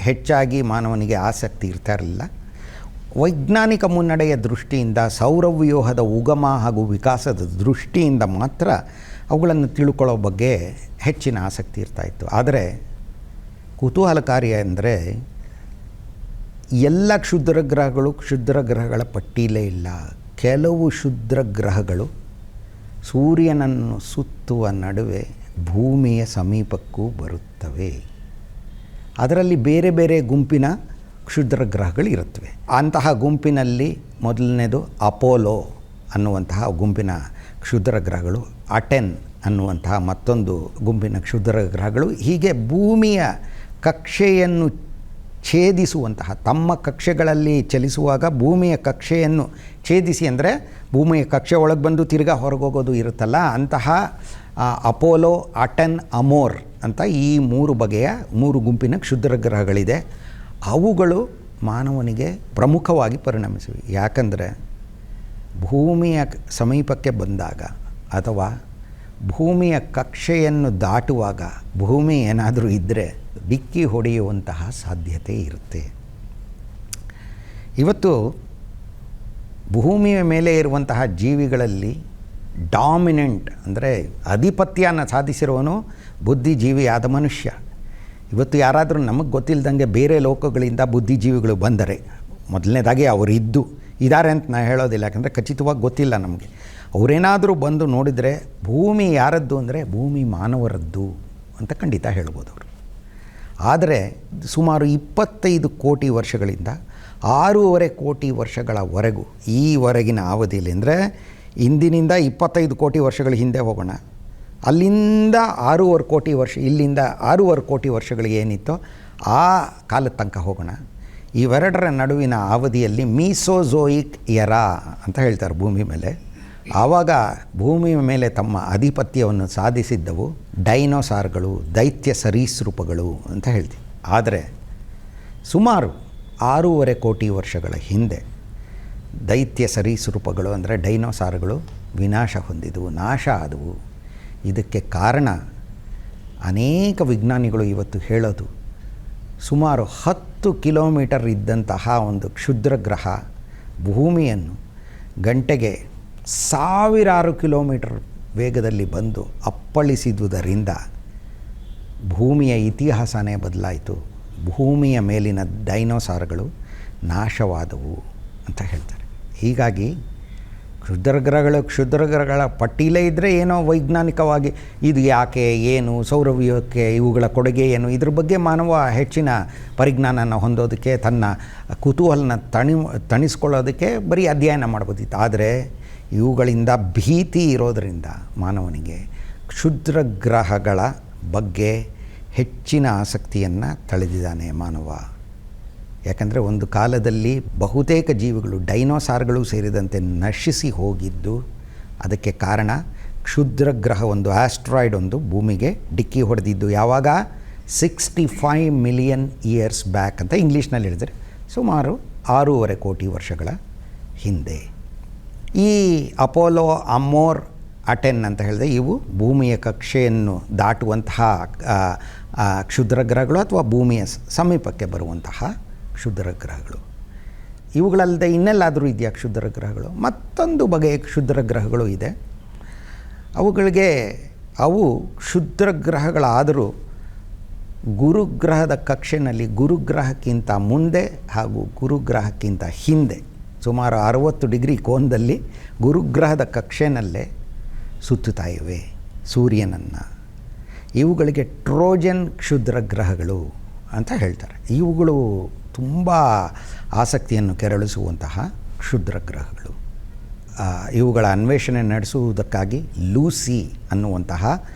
ಹೆಚ್ಚಾಗಿ ಮಾನವನಿಗೆ ಆಸಕ್ತಿ ಇರ್ತಾ ಇರಲಿಲ್ಲ. ವೈಜ್ಞಾನಿಕ ಮುನ್ನಡೆಯ ದೃಷ್ಟಿಯಿಂದ, ಸೌರವ್ಯೂಹದ ಉಗಮ ಹಾಗೂ ವಿಕಾಸದ ದೃಷ್ಟಿಯಿಂದ ಮಾತ್ರ ಅವುಗಳನ್ನು ತಿಳ್ಕೊಳ್ಳೋ ಬಗ್ಗೆ ಹೆಚ್ಚಿನ ಆಸಕ್ತಿ ಇರ್ತಾಯಿತ್ತು. ಆದರೆ ಕುತೂಹಲಕಾರಿ ಅಂದರೆ ಎಲ್ಲ ಕ್ಷುದ್ರ ಗ್ರಹಗಳು ಕ್ಷುದ್ರ ಗ್ರಹಗಳ ಪಟ್ಟಿಯಲ್ಲೇ ಇಲ್ಲ. ಕೆಲವು ಕ್ಷುದ್ರ ಗ್ರಹಗಳು ಸೂರ್ಯನನ್ನು ಸುತ್ತುವ ನಡುವೆ ಭೂಮಿಯ ಸಮೀಪಕ್ಕೂ ಬರುತ್ತವೆ. ಅದರಲ್ಲಿ ಬೇರೆ ಬೇರೆ ಗುಂಪಿನ ಕ್ಷುದ್ರ ಗ್ರಹಗಳು ಇರುತ್ತವೆ. ಅಂತಹ ಗುಂಪಿನಲ್ಲಿ ಮೊದಲನೇದು ಅಪೋಲೋ ಅನ್ನುವಂತಹ ಗುಂಪಿನ ಕ್ಷುದ್ರ ಗ್ರಹಗಳು, ಅಟೆನ್ ಅನ್ನುವಂತಹ ಮತ್ತೊಂದು ಗುಂಪಿನ ಕ್ಷುದ್ರ ಗ್ರಹಗಳು. ಹೀಗೆ ಭೂಮಿಯ ಕಕ್ಷೆಯನ್ನು ಛೇದಿಸುವಂತಹ, ತಮ್ಮ ಕಕ್ಷೆಗಳಲ್ಲಿ ಚಲಿಸುವಾಗ ಭೂಮಿಯ ಕಕ್ಷೆಯನ್ನು ಛೇದಿಸಿ, ಅಂದರೆ ಭೂಮಿಯ ಕಕ್ಷೆ ಒಳಗೆ ಬಂದು ತಿರ್ಗಾ ಹೊರಗೋಗೋದು ಇರುತ್ತಲ್ಲ, ಅಂತಹ ಅಪೋಲೋ, ಅಟೆನ್, ಅಮೋರ್ ಅಂತ ಈ 3 ಬಗೆಯ 3 ಗುಂಪಿನ ಕ್ಷುದ್ರ ಗ್ರಹಗಳಿದೆ. ಅವುಗಳು ಮಾನವನಿಗೆ ಪ್ರಮುಖವಾಗಿ ಪರಿಣಮಿಸಿವೆ. ಯಾಕಂದರೆ ಭೂಮಿಯ ಸಮೀಪಕ್ಕೆ ಬಂದಾಗ ಅಥವಾ ಭೂಮಿಯ ಕಕ್ಷೆಯನ್ನು ದಾಟುವಾಗ ಭೂಮಿ ಏನಾದರೂ ಇದ್ದರೆ ಡಿಕ್ಕಿ ಹೊಡೆಯುವಂತಹ ಸಾಧ್ಯತೆ ಇರುತ್ತೆ. ಇವತ್ತು ಭೂಮಿಯ ಮೇಲೆ ಇರುವಂತಹ ಜೀವಿಗಳಲ್ಲಿ ಡಾಮಿನೆಂಟ್, ಅಂದರೆ ಆಧಿಪತ್ಯನ ಸಾಧಿಸಿರುವನು ಬುದ್ಧಿಜೀವಿಯಾದ ಮನುಷ್ಯ. ಇವತ್ತು ಯಾರಾದರೂ ನಮಗೆ ಗೊತ್ತಿಲ್ಲದಂಗೆ ಬೇರೆ ಲೋಕಗಳಿಂದ ಬುದ್ಧಿಜೀವಿಗಳು ಬಂದರೆ, ಮೊದಲನೇದಾಗಿ ಅವರು ಇದ್ದಾರೆ ಅಂತ ನಾನು ಹೇಳೋದಿಲ್ಲ, ಯಾಕಂದರೆ ಖಚಿತವಾಗಿ ಗೊತ್ತಿಲ್ಲ ನಮಗೆ. ಅವರೇನಾದರೂ ಬಂದು ನೋಡಿದರೆ ಭೂಮಿ ಯಾರದ್ದು ಅಂದರೆ ಭೂಮಿ ಮಾನವರದ್ದು ಅಂತ ಖಂಡಿತ ಹೇಳ್ಬೋದು ಅವರು. ಆದರೆ ಸುಮಾರು 25 ಕೋಟಿ ವರ್ಷಗಳಿಂದ 6.5 ಕೋಟಿ ವರ್ಷಗಳವರೆಗೂ, ಈವರೆಗಿನ ಅವಧಿಯಲ್ಲಿ, ಅಂದರೆ ಇಂದಿನಿಂದ 25 ಕೋಟಿ ವರ್ಷಗಳ ಹಿಂದೆ ಹೋಗೋಣ, ಅಲ್ಲಿಂದ 6.5 ಕೋಟಿ ವರ್ಷ, ಇಲ್ಲಿಂದ 6.5 ಕೋಟಿ ವರ್ಷಗಳಿಗೆ ಏನಿತ್ತೋ ಆ ಕಾಲದ ತನಕ ಹೋಗೋಣ. ಇವೆರಡರ ನಡುವಿನ ಅವಧಿಯಲ್ಲಿ ಮೀಸೋಝೋಯಿಕ್ ಎರಾ ಅಂತ ಹೇಳ್ತಾರೆ ಭೂಮಿ ಮೇಲೆ. ಆವಾಗ ಭೂಮಿಯ ಮೇಲೆ ತಮ್ಮ ಆಧಿಪತ್ಯವನ್ನು ಸಾಧಿಸಿದ್ದವು ಡೈನೋಸಾರ್ಗಳು, ದೈತ್ಯ ಸರೀಸೃಪಗಳು ಅಂತ ಹೇಳ್ತೀವಿ. ಆದರೆ ಸುಮಾರು 6.5 ಕೋಟಿ ವರ್ಷಗಳ ಹಿಂದೆ ದೈತ್ಯ ಸರೀಸೃಪಗಳು ಅಂದರೆ ಡೈನೋಸಾರ್ಗಳು ವಿನಾಶ ಹೊಂದಿದವು, ನಾಶ ಆದವು. ಇದಕ್ಕೆ ಕಾರಣ ಅನೇಕ ವಿಜ್ಞಾನಿಗಳು ಇವತ್ತು ಹೇಳೋದು, ಸುಮಾರು 10 ಕಿಲೋಮೀಟರ್ ಇದ್ದಂತಹ ಒಂದು ಕ್ಷುದ್ರ ಗ್ರಹ ಭೂಮಿಯನ್ನು ಗಂಟೆಗೆ 1000 ಕಿಲೋಮೀಟರ್ ವೇಗದಲ್ಲಿ ಬಂದು ಅಪ್ಪಳಿಸಿದುದರಿಂದ ಭೂಮಿಯ ಇತಿಹಾಸನೇ ಬದಲಾಯಿತು. ಭೂಮಿಯ ಮೇಲಿನ ಡೈನೋಸಾರ್ಗಳು ನಾಶವಾದವು ಅಂತ ಹೇಳ್ತಾರೆ. ಹೀಗಾಗಿ ಕ್ಷುದ್ರಗ್ರಹಗಳ ಪಟ್ಟಿಲೇ ಇದ್ದರೆ ಏನೋ ವೈಜ್ಞಾನಿಕವಾಗಿ ಇದು ಯಾಕೆ, ಏನು, ಸೌರವ್ಯೂಹಕ್ಕೆ ಇವುಗಳ ಕೊಡುಗೆ ಏನು, ಇದ್ರ ಬಗ್ಗೆ ಮಾನವ ಹೆಚ್ಚಿನ ಪರಿಜ್ಞಾನನ ಹೊಂದೋದಕ್ಕೆ, ತನ್ನ ಕುತೂಹಲನ ತಣಿಸ್ಕೊಳ್ಳೋದಕ್ಕೆ ಬರೀ ಅಧ್ಯಯನ ಮಾಡ್ಬೋದಿತ್ತು. ಆದರೆ ಇವುಗಳಿಂದ ಭೀತಿ ಇರೋದರಿಂದ ಮಾನವನಿಗೆ ಕ್ಷುದ್ರಗ್ರಹಗಳ ಬಗ್ಗೆ ಹೆಚ್ಚಿನ ಆಸಕ್ತಿಯನ್ನು ತಳೆದಿದ್ದಾನೆ ಮಾನವ. ಯಾಕಂದರೆ ಒಂದು ಕಾಲದಲ್ಲಿ ಬಹುತೇಕ ಜೀವಿಗಳು, ಡೈನೋಸಾರ್ಗಳು ಸೇರಿದಂತೆ ನಶಿಸಿ ಹೋಗಿದ್ದು ಅದಕ್ಕೆ ಕಾರಣ ಕ್ಷುದ್ರಗ್ರಹ, ಒಂದು ಆಸ್ಟ್ರಾಯ್ಡ್ ಒಂದು ಭೂಮಿಗೆ ಡಿಕ್ಕಿ ಹೊಡೆದಿದ್ದು. ಯಾವಾಗ? 65 ಮಿಲಿಯನ್ ಇಯರ್ಸ್ ಬ್ಯಾಕ್ ಅಂತ ಇಂಗ್ಲೀಷ್ನಲ್ಲಿ ಹೇಳಿದರೆ ಸುಮಾರು 6.5 ಕೋಟಿ ವರ್ಷಗಳ ಹಿಂದೆ. ಈ ಅಪೋಲೋ, ಅಮೋರ್, ಅಟೆನ್ ಅಂತ ಹೇಳಿದೆ, ಇವು ಭೂಮಿಯ ಕಕ್ಷೆಯನ್ನು ದಾಟುವಂತಹ ಕ್ಷುದ್ರಗ್ರಹಗಳು ಅಥವಾ ಭೂಮಿಯ ಸಮೀಪಕ್ಕೆ ಬರುವಂತಹ ಕ್ಷುದ್ರಗ್ರಹಗಳು. ಇವುಗಳಲ್ಲದೆ ಇನ್ನೆಲ್ಲಾದರೂ ಇದೆಯಾ ಕ್ಷುದ್ರಗ್ರಹಗಳು? ಮತ್ತೊಂದು ಬಗೆಯ ಕ್ಷುದ್ರಗ್ರಹಗಳು ಇದೆ. ಅವು ಕ್ಷುದ್ರಗ್ರಹಗಳಾದರೂ ಗುರುಗ್ರಹದ ಕಕ್ಷೆಯಲ್ಲಿ ಗುರುಗ್ರಹಕ್ಕಿಂತ ಮುಂದೆ ಹಾಗೂ ಗುರುಗ್ರಹಕ್ಕಿಂತ ಹಿಂದೆ ಸುಮಾರು 60 ಡಿಗ್ರಿ ಕೋನದಲ್ಲಿ ಗುರುಗ್ರಹದ ಕಕ್ಷೆಯಲ್ಲೇ ಸುತ್ತುತ್ತಾ ಇವೆ ಸೂರ್ಯನನ್ನು. ಇವುಗಳಿಗೆ ಟ್ರೋಜನ್ ಕ್ಷುದ್ರಗ್ರಹಗಳು ಅಂತ ಹೇಳ್ತಾರೆ. ಇವುಗಳು ತುಂಬ ಆಸಕ್ತಿಯನ್ನು ಕೆರಳಿಸುವಂತಹ ಕ್ಷುದ್ರಗ್ರಹಗಳು. ಇವುಗಳ ಅನ್ವೇಷಣೆ ನಡೆಸುವುದಕ್ಕಾಗಿ ಲೂಸಿ ಅನ್ನುವಂತಹ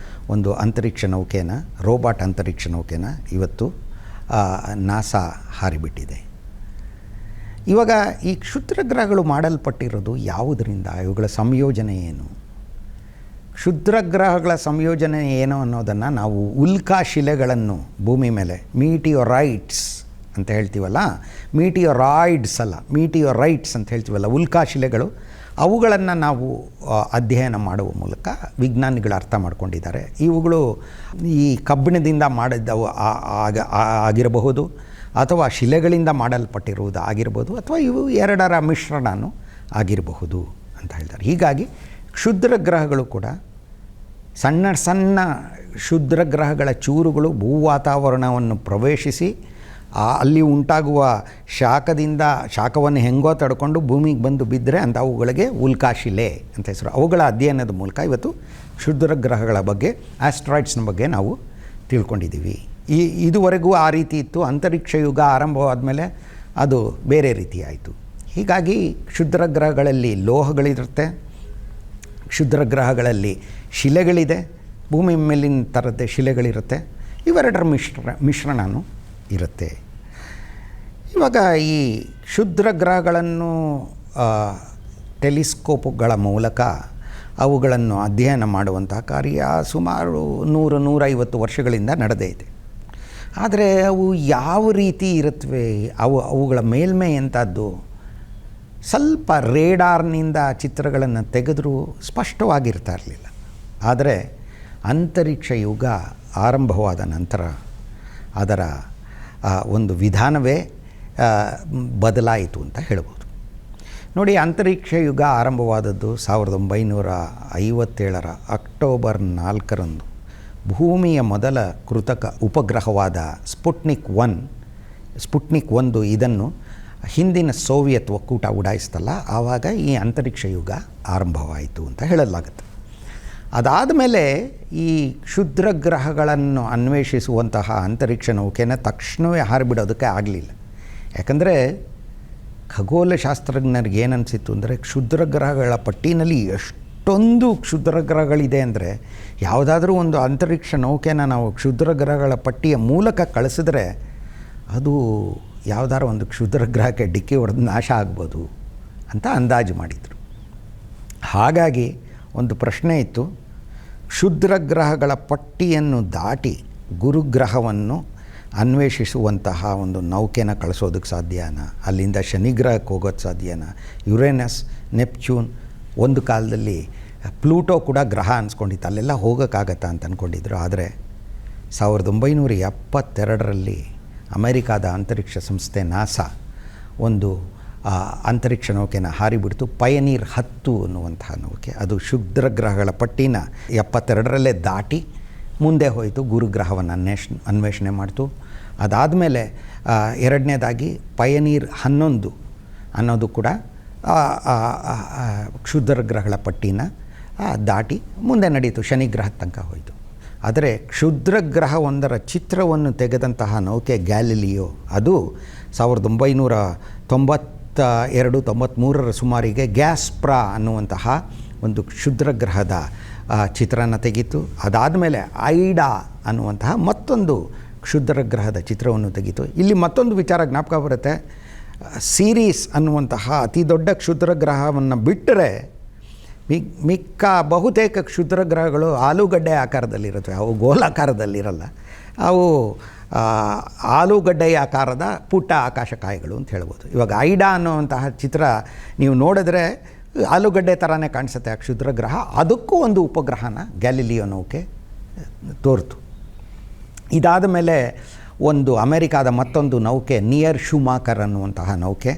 ಒಂದು ಅಂತರಿಕ್ಷ ನೌಕೆನ, ರೋಬಾಟ್ ಅಂತರಿಕ್ಷ ನೌಕೆನ ಇವತ್ತು ನಾಸಾ ಹಾರಿಬಿಟ್ಟಿದೆ. ಇವಾಗ ಈ ಕ್ಷುದ್ರಗ್ರಹಗಳು ಮಾಡಲ್ಪಟ್ಟಿರೋದು ಯಾವುದರಿಂದ? ಇವುಗಳ ಸಂಯೋಜನೆ ಏನು? ಕ್ಷುದ್ರಗ್ರಹಗಳ ಸಂಯೋಜನೆ ಏನು ಅನ್ನೋದನ್ನು ನಾವು ಉಲ್ಕಾಶಿಲೆಗಳನ್ನು ಭೂಮಿ ಮೇಲೆ, ಮೀಟಿಯೋರೈಟ್ಸ್ ಅಂತ ಹೇಳ್ತೀವಲ್ಲ, ಮೀಟಿಯೋರಾಯ್ಡ್ಸ್ ಅಲ್ಲ, ಮೀಟಿಯೋರೈಟ್ಸ್ ಅಂತ ಹೇಳ್ತೀವಲ್ಲ, ಉಲ್ಕಾಶಿಲೆಗಳು, ಅವುಗಳನ್ನು ನಾವು ಅಧ್ಯಯನ ಮಾಡುವ ಮೂಲಕ ವಿಜ್ಞಾನಿಗಳು ಅರ್ಥ ಮಾಡ್ಕೊಂಡಿದ್ದಾರೆ. ಇವುಗಳು ಈ ಕಬ್ಬಿಣದಿಂದ ಮಾಡಿದ್ದವು ಆಗಿರಬಹುದು, ಅಥವಾ ಶಿಲೆಗಳಿಂದ ಮಾಡಲ್ಪಟ್ಟಿರುವುದು ಆಗಿರ್ಬೋದು, ಅಥವಾ ಇವು ಎರಡರ ಮಿಶ್ರಣನೂ ಆಗಿರಬಹುದು ಅಂತ ಹೇಳ್ತಾರೆ. ಹೀಗಾಗಿ ಕ್ಷುದ್ರಗ್ರಹಗಳು ಕೂಡ ಸಣ್ಣ ಸಣ್ಣ ಕ್ಷುದ್ರಗ್ರಹಗಳ ಚೂರುಗಳು ಭೂ ವಾತಾವರಣವನ್ನು ಪ್ರವೇಶಿಸಿ ಅಲ್ಲಿ ಉಂಟಾಗುವ ಶಾಖವನ್ನು ಹೆಂಗೋ ತಡ್ಕೊಂಡು ಭೂಮಿಗೆ ಬಂದು ಬಿದ್ದರೆ ಅಂತ ಅವುಗಳಿಗೆ ಉಲ್ಕಾಶಿಲೆ ಅಂತ ಹೆಸರು. ಅವುಗಳ ಅಧ್ಯಯನದ ಮೂಲಕ ಇವತ್ತು ಕ್ಷುದ್ರಗ್ರಹಗಳ ಬಗ್ಗೆ, ಆಸ್ಟ್ರಾಯ್ಡ್ಸ್ನ ಬಗ್ಗೆ ನಾವು ತಿಳ್ಕೊಂಡಿದ್ದೀವಿ. ಇದುವರೆಗೂ ಆ ರೀತಿ ಇತ್ತು. ಅಂತರಿಕ್ಷ ಯುಗ ಆರಂಭವಾದ ಮೇಲೆ ಅದು ಬೇರೆ ರೀತಿ ಆಯಿತು. ಹೀಗಾಗಿ ಕ್ಷುದ್ರಗ್ರಹಗಳಲ್ಲಿ ಲೋಹಗಳಿರುತ್ತೆ, ಕ್ಷುದ್ರಗ್ರಹಗಳಲ್ಲಿ ಶಿಲೆಗಳಿದೆ, ಭೂಮಿ ಮೇಲಿನ ಥರದ್ದೇ ಶಿಲೆಗಳಿರುತ್ತೆ, ಇವೆರಡರ ಮಿಶ್ರಣನೂ ಇರುತ್ತೆ. ಇವಾಗ ಈ ಕ್ಷುದ್ರಗ್ರಹಗಳನ್ನು ಟೆಲಿಸ್ಕೋಪ್ಗಳ ಮೂಲಕ ಅವುಗಳನ್ನು ಅಧ್ಯಯನ ಮಾಡುವಂಥ ಕಾರ್ಯ ಸುಮಾರು 100-150 ವರ್ಷಗಳಿಂದ ನಡೆದೇ ಇದೆ. ಆದರೆ ಅವು ಯಾವ ರೀತಿ ಇರುತ್ತವೆ, ಅವುಗಳ ಮೇಲ್ಮೈ ಎಂಥದ್ದು, ಸ್ವಲ್ಪ ರೇಡಾರ್ನಿಂದ ಚಿತ್ರಗಳನ್ನು ತೆಗೆದರೂ ಸ್ಪಷ್ಟವಾಗಿರ್ತಾ ಇರಲಿಲ್ಲ. ಆದರೆ ಅಂತರಿಕ್ಷ ಯುಗ ಆರಂಭವಾದ ನಂತರ ಅದರ ಒಂದು ವಿಧಾನವೇ ಬದಲಾಯಿತು ಅಂತ ಹೇಳ್ಬೋದು. ನೋಡಿ, ಅಂತರಿಕ್ಷ ಯುಗ ಆರಂಭವಾದದ್ದು 1957 ಅಕ್ಟೋಬರ್ 4 ಭೂಮಿಯ ಮೊದಲ ಕೃತಕ ಉಪಗ್ರಹವಾದ ಸ್ಪುಟ್ನಿಕ್ 1 ಇದನ್ನು ಹಿಂದಿನ ಸೋವಿಯತ್ ಒಕ್ಕೂಟ ಉಡಾಯಿಸ್ತಲ್ಲ, ಆವಾಗ ಈ ಅಂತರಿಕ್ಷ ಯುಗ ಆರಂಭವಾಯಿತು ಅಂತ ಹೇಳಲಾಗುತ್ತೆ. ಅದಾದ ಮೇಲೆ ಈ ಕ್ಷುದ್ರಗ್ರಹಗಳನ್ನು ಅನ್ವೇಷಿಸುವಂತಹ ಅಂತರಿಕ್ಷ ನೌಕೆನ ತಕ್ಷಣವೇ ಹಾರಿಬಿಡೋದಕ್ಕೆ ಆಗಲಿಲ್ಲ. ಯಾಕಂದರೆ ಖಗೋಳಶಾಸ್ತ್ರಜ್ಞರಿಗೆ ಏನನ್ಸಿತ್ತು ಅಂದರೆ, ಕ್ಷುದ್ರಗ್ರಹಗಳ ಪಟ್ಟಿನಲ್ಲಿ ಎಷ್ಟೊಂದು ಕ್ಷುದ್ರಗ್ರಹಗಳಿದೆ ಅಂದರೆ, ಯಾವುದಾದ್ರೂ ಒಂದು ಅಂತರಿಕ್ಷ ನೌಕೆನ ನಾವು ಕ್ಷುದ್ರಗ್ರಹಗಳ ಪಟ್ಟಿಯ ಮೂಲಕ ಕಳಿಸಿದ್ರೆ ಅದು ಯಾವುದಾದ್ರು ಒಂದು ಕ್ಷುದ್ರಗ್ರಹಕ್ಕೆ ಡಿಕ್ಕಿ ಹೊಡೆದು ನಾಶ ಆಗ್ಬೋದು ಅಂತ ಅಂದಾಜು ಮಾಡಿದರು. ಹಾಗಾಗಿ ಒಂದು ಪ್ರಶ್ನೆ ಇತ್ತು, ಕ್ಷುದ್ರ ಗ್ರಹಗಳ ಪಟ್ಟಿಯನ್ನು ದಾಟಿ ಗುರುಗ್ರಹವನ್ನು ಅನ್ವೇಷಿಸುವಂತಹ ಒಂದು ನೌಕೆನ ಕಳಿಸೋದಕ್ಕೆ ಸಾಧ್ಯನಾ, ಅಲ್ಲಿಂದ ಶನಿಗ್ರಹಕ್ಕೆ ಹೋಗೋದು ಸಾಧ್ಯನಾ, ಯುರೇನಸ್, ನೆಪ್ಚೂನ್, ಒಂದು ಕಾಲದಲ್ಲಿ ಪ್ಲೂಟೋ ಕೂಡ ಗ್ರಹ ಅನ್ಸ್ಕೊಂಡಿತ್ತು, ಅಲ್ಲೆಲ್ಲ ಹೋಗೋಕ್ಕಾಗತ್ತಾ ಅಂತ ಅಂದ್ಕೊಂಡಿದ್ರು. ಆದರೆ 1972ರಲ್ಲಿ ಅಮೆರಿಕಾದ ಅಂತರಿಕ್ಷ ಸಂಸ್ಥೆ ನಾಸಾ ಒಂದು ಅಂತರಿಕ್ಷ ನೌಕೆನ ಹಾರಿಬಿಡ್ತು. ಪಯನೀರ್ 10 ಅನ್ನುವಂತಹ ನೌಕೆ. ಅದು ಕ್ಷುದ್ರ ಗ್ರಹಗಳ ಪಟ್ಟಿನ 72ರಲ್ಲೇ ದಾಟಿ ಮುಂದೆ ಹೋಯಿತು, ಗುರುಗ್ರಹವನ್ನು ಅನ್ವೇಷಣೆ ಮಾಡ್ತು. ಅದಾದಮೇಲೆ ಎರಡನೇದಾಗಿ ಪಯನೀರ್ 11 ಅನ್ನೋದು ಕೂಡ ಕ್ಷುದ್ರ ಗ್ರಹಗಳ ಪಟ್ಟಿನ ದಾಟಿ ಮುಂದೆ ನಡೀತು, ಶನಿಗ್ರಹದ ತನಕ ಹೋಯಿತು. ಆದರೆ ಕ್ಷುದ್ರ ಗ್ರಹ ಒಂದರ ಚಿತ್ರವನ್ನು ತೆಗೆದಂತಹ ನೌಕೆ ಗ್ಯಾಲಿಲಿಯೋ, ಅದು 1992-93 ಸುಮಾರಿಗೆ ಗ್ಯಾಸ್ಪ್ರಾ ಅನ್ನುವಂತಹ ಒಂದು ಕ್ಷುದ್ರ ಗ್ರಹದ ಚಿತ್ರನ ತೆಗೀತು. ಅದಾದಮೇಲೆ ಐಡಾ ಅನ್ನುವಂತಹ ಮತ್ತೊಂದು ಕ್ಷುದ್ರ ಗ್ರಹದ ಚಿತ್ರವನ್ನು ತೆಗೀತು. ಇಲ್ಲಿ ಮತ್ತೊಂದು ವಿಚಾರ ಜ್ಞಾಪಕ ಬರುತ್ತೆ. ಸೀರೀಸ್ ಅನ್ನುವಂತಹ ಅತಿ ದೊಡ್ಡ ಕ್ಷುದ್ರ ಗ್ರಹವನ್ನು ಬಿಟ್ಟರೆ ಮಿಕ್ಕ ಬಹುತೇಕ ಕ್ಷುದ್ರ ಗ್ರಹಗಳು ಆಲೂಗಡ್ಡೆ ಆಕಾರದಲ್ಲಿರುತ್ತವೆ, ಅವು ಗೋಲಾಕಾರದಲ್ಲಿರಲ್ಲ. ಅವು ಆಲೂಗಡ್ಡೆಯ ಆಕಾರದ ಪುಟ್ಟ ಆಕಾಶಕಾಯಿಗಳು ಅಂತ ಹೇಳ್ಬೋದು. ಇವಾಗ ಐಡಾ ಅನ್ನುವಂತಹ ಚಿತ್ರ ನೀವು ನೋಡಿದ್ರೆ ಆಲೂಗಡ್ಡೆ ಥರನೇ ಕಾಣಿಸುತ್ತೆ ಆ ಕ್ಷುದ್ರ ಗ್ರಹ. ಅದಕ್ಕೂ ಒಂದು ಉಪಗ್ರಹನ ಗ್ಯಾಲಿಲಿಯೋ ನೌಕೆ ತೋರ್ತು. ಇದಾದ ಮೇಲೆ ಒಂದು ಅಮೆರಿಕಾದ ಮತ್ತೊಂದು ನೌಕೆ ನಿಯರ್ ಶೂಮಾಕರ್ ಅನ್ನುವಂತಹ ನೌಕೆ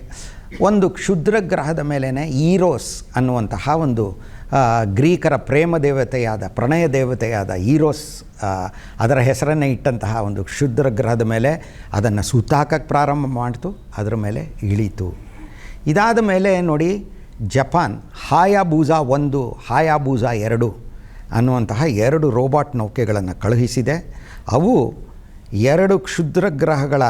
ಒಂದು ಕ್ಷುದ್ರ ಗ್ರಹದ ಮೇಲೇ ಈರೋಸ್ ಅನ್ನುವಂತಹ ಒಂದು ಗ್ರೀಕರ ಪ್ರೇಮ ದೇವತೆಯಾದ, ಪ್ರಣಯ ದೇವತೆಯಾದ ಈರೋಸ್ ಅದರ ಹೆಸರನ್ನೇ ಇಟ್ಟಂತಹ ಒಂದು ಕ್ಷುದ್ರ ಗ್ರಹದ ಮೇಲೆ ಅದನ್ನು ಸುತ್ತಾಕಕ್ಕೆ ಪ್ರಾರಂಭ ಮಾಡ್ತು, ಅದರ ಮೇಲೆ ಇಳೀತು. ಇದಾದ ಮೇಲೆ ನೋಡಿ, ಜಪಾನ್ ಹಾಯಾಬೂಸಾ 1, ಹಾಯಾಬೂಸಾ 2 ಅನ್ನುವಂತಹ 2 ರೋಬೋಟ್ ನೌಕೆಗಳನ್ನು ಕಳುಹಿಸಿದೆ. ಅವು 2 ಕ್ಷುದ್ರ ಗ್ರಹಗಳ